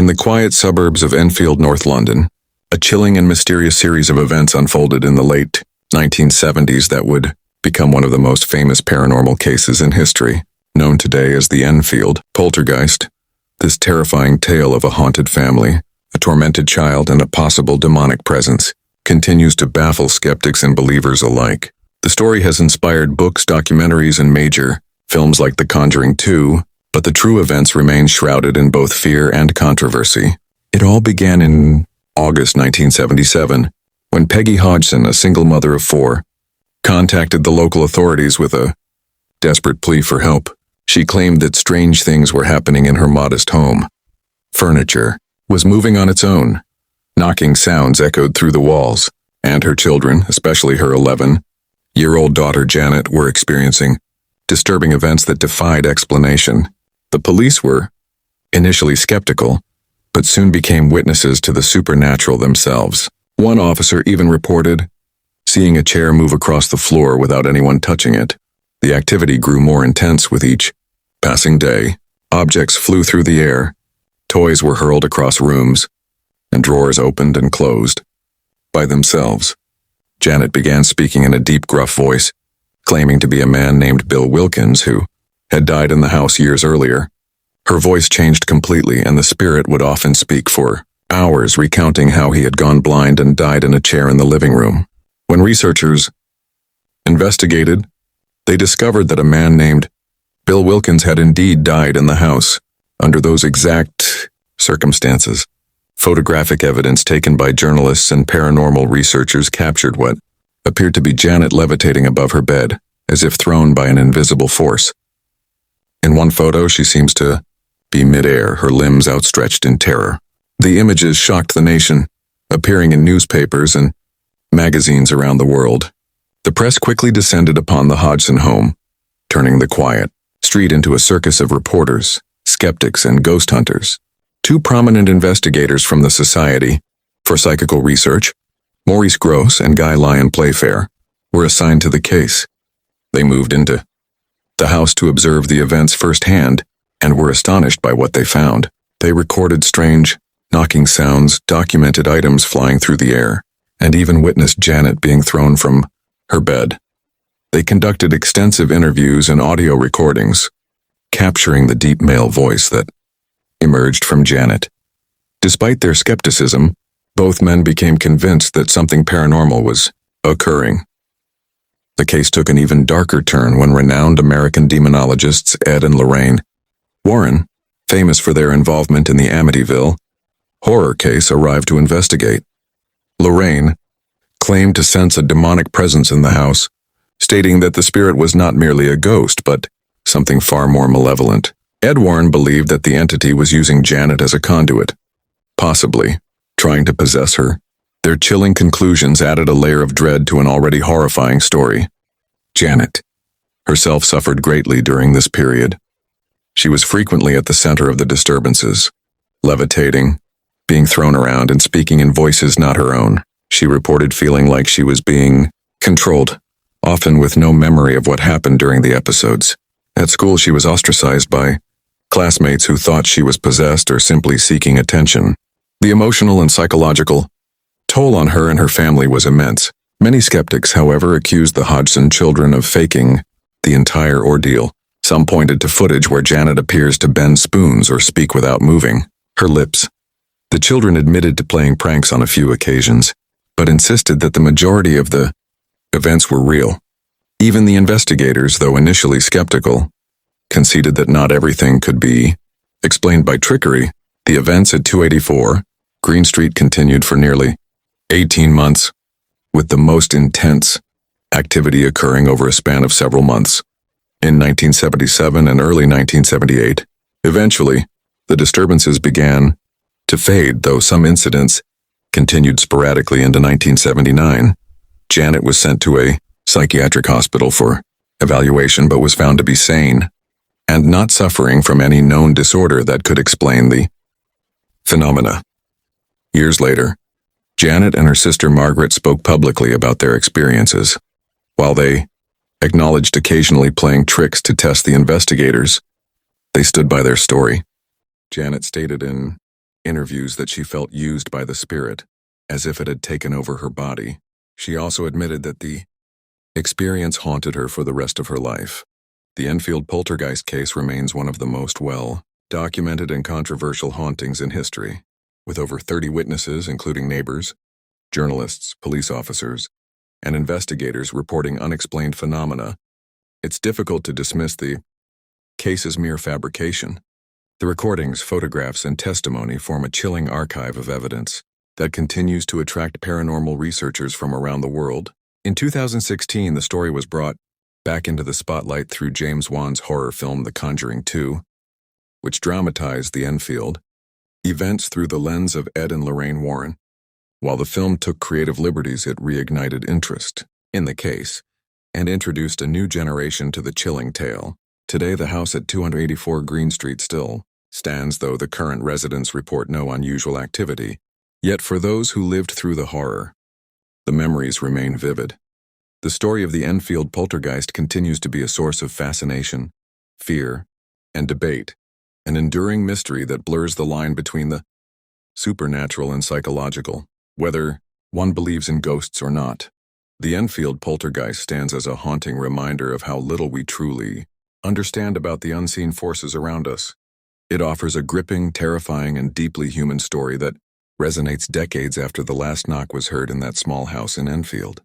In the quiet suburbs of Enfield, North London, a chilling and mysterious series of events unfolded in the late 1970s that would become one of the most famous paranormal cases in history, known today as the Enfield Poltergeist. This terrifying tale of a haunted family, a tormented child, and a possible demonic presence continues to baffle skeptics and believers alike. The story has inspired books, documentaries, and major films like The Conjuring 2, but the true events remain shrouded in both fear and controversy. It all began in August 1977, when Peggy Hodgson, a single mother of 4, contacted the local authorities with a desperate plea for help. She claimed that strange things were happening in her modest home. Furniture was moving on its own. Knocking sounds echoed through the walls, and her children, especially her 11-year-old daughter Janet, were experiencing disturbing events that defied explanation. The police were initially skeptical, but soon became witnesses to the supernatural themselves. One officer even reported seeing a chair move across the floor without anyone touching it. The activity grew more intense with each passing day. Objects flew through the air, toys were hurled across rooms, and drawers opened and closed by themselves. Janet began speaking in a deep, gruff voice, claiming to be a man named Bill Wilkins who had died in the house years earlier. Her voice changed completely, and the spirit would often speak for hours, recounting how he had gone blind and died in a chair in the living room. When researchers investigated, they discovered that a man named Bill Wilkins had indeed died in the house under those exact circumstances. Photographic evidence taken by journalists and paranormal researchers captured what appeared to be Janet levitating above her bed, as if thrown by an invisible force. In one photo, she seems to be midair, her limbs outstretched in terror. The images shocked the nation, appearing in newspapers and magazines around the world. The press quickly descended upon the Hodgson home, turning the quiet street into a circus of reporters, skeptics, and ghost hunters. 2 prominent investigators from the Society for Psychical Research, Maurice Grosse and Guy Lyon Playfair, were assigned to the case. They moved into the house to observe the events firsthand and were astonished by what they found. They recorded strange knocking sounds, documented items flying through the air, and even witnessed Janet being thrown from her bed. They conducted extensive interviews and audio recordings, capturing the deep male voice that emerged from Janet. Despite their skepticism, both men became convinced that something paranormal was occurring. The case took an even darker turn when renowned American demonologists Ed and Lorraine Warren, famous for their involvement in the Amityville horror case, arrived to investigate. Lorraine claimed to sense a demonic presence in the house, stating that the spirit was not merely a ghost, but something far more malevolent. Ed Warren believed that the entity was using Janet as a conduit, possibly trying to possess her. Their chilling conclusions added a layer of dread to an already horrifying story. Janet herself suffered greatly during this period. She was frequently at the center of the disturbances, levitating, being thrown around, and speaking in voices not her own. She reported feeling like she was being controlled, often with no memory of what happened during the episodes. At school, she was ostracized by classmates who thought she was possessed or simply seeking attention. The emotional and psychological toll on her and her family was immense. Many skeptics, however, accused the Hodgson children of faking the entire ordeal. Some pointed to footage where Janet appears to bend spoons or speak without moving her lips. The children admitted to playing pranks on a few occasions, but insisted that the majority of the events were real. Even the investigators, though initially skeptical, conceded that not everything could be explained by trickery. The events at 284 Green Street continued for nearly 18 months, with the most intense activity occurring over a span of several months. In 1977 and early 1978, eventually, the disturbances began to fade, though some incidents continued sporadically into 1979. Janet was sent to a psychiatric hospital for evaluation, but was found to be sane and not suffering from any known disorder that could explain the phenomena. Years later, Janet and her sister Margaret spoke publicly about their experiences. While they acknowledged occasionally playing tricks to test the investigators, they stood by their story. Janet stated in interviews that she felt used by the spirit, as if it had taken over her body. She also admitted that the experience haunted her for the rest of her life. The Enfield Poltergeist case remains one of the most well-documented and controversial hauntings in history, with over 30 witnesses, including neighbors, journalists, police officers, and investigators reporting unexplained phenomena. It's difficult to dismiss the case as mere fabrication. The recordings, photographs, and testimony form a chilling archive of evidence that continues to attract paranormal researchers from around the world. In 2016, the story was brought back into the spotlight through James Wan's horror film The Conjuring 2, which dramatized the Enfield events through the lens of Ed and Lorraine Warren. While the film took creative liberties, it reignited interest in the case and introduced a new generation to the chilling tale. Today, the house at 284 Green Street still stands, though the current residents report no unusual activity. Yet for those who lived through the horror, the memories remain vivid. The story of the Enfield Poltergeist continues to be a source of fascination, fear, and debate, an enduring mystery that blurs the line between the supernatural and psychological. Whether one believes in ghosts or not, the Enfield Poltergeist stands as a haunting reminder of how little we truly understand about the unseen forces around us. It offers a gripping, terrifying, and deeply human story that resonates decades after the last knock was heard in that small house in Enfield.